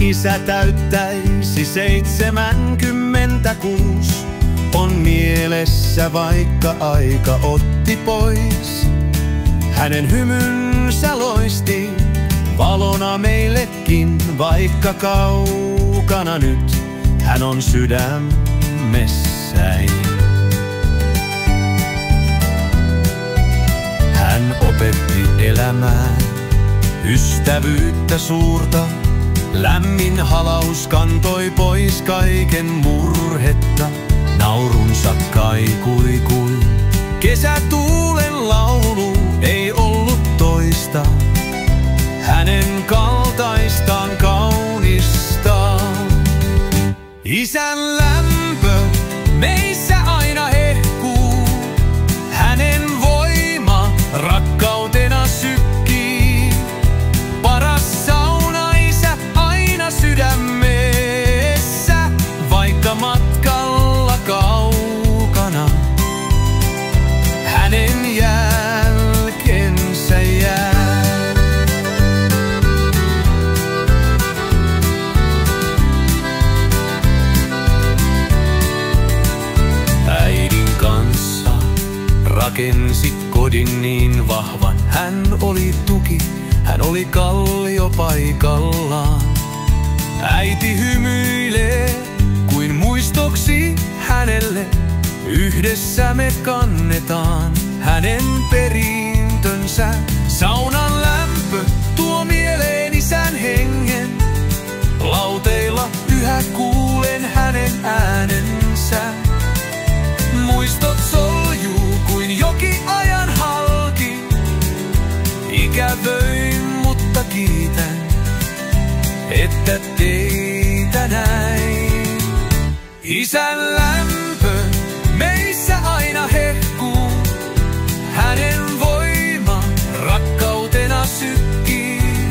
isä täyttäisi 76. On mielessä vaikka aika otti pois. Hänen hymynsä loisti valona meillekin, vaikka kaukana nyt hän on sydämessäin. Hän opetti elämään ystävyyttä suurta. Lämmin halaus kantoi pois kaiken murhetta. Naurunsa kaikui kuin kesätuulen laulu. Ei ollut toista hänen kaltaistaan kaunista. Isän lämpö meissä aina hehkuu. Hänen voima rakkautena sykkii. Paras sauna isä aina sydämessä, vaikka matkalla kaukana hänen jälkensä jää. Äidin kanssa rakensi kodin niin vahvan. Hän oli tuki, hän oli kallio paikallaan. Äiti hymyilee kuin muistoksi hänelle. Yhdessä me kannetaan hänen perintönsä. Saunan lämpö tuo mieleen isän hengen. Lauteilla yhä kuulen hänen äänensä. Muistot soljuu kuin joki ajan halki. Ikävöin, mutta kiitän, että teitä näin. Isän lämpö meissä aina hehkuu. Hänen voima rakkautena sykkii.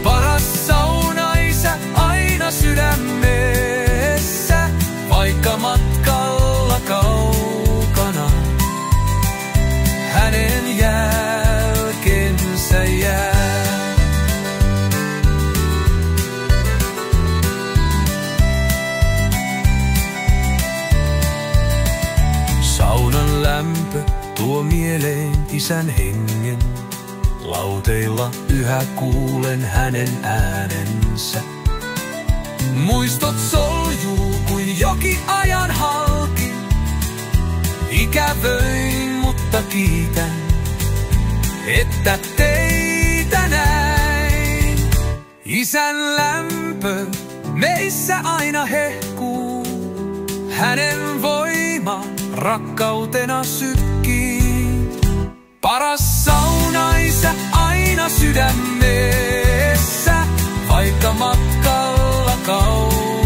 Paras sauna isä aina sydämessä, vaikka matkalla kaukana hänen jälkensä jää. Saunan lämpö tuo mieleen isän hengen. Lauteilla yhä kuulen hänen äänensä. Muistot soljuu kuin joki ajan halki. Ikävöin, mutta kiitän, että teitä näin. Isän lämpö meissä aina hehkuu. Hänen voima rakkautena sykkii. Paras sauna isä aina sydämessä, vaikka matkalla kauan.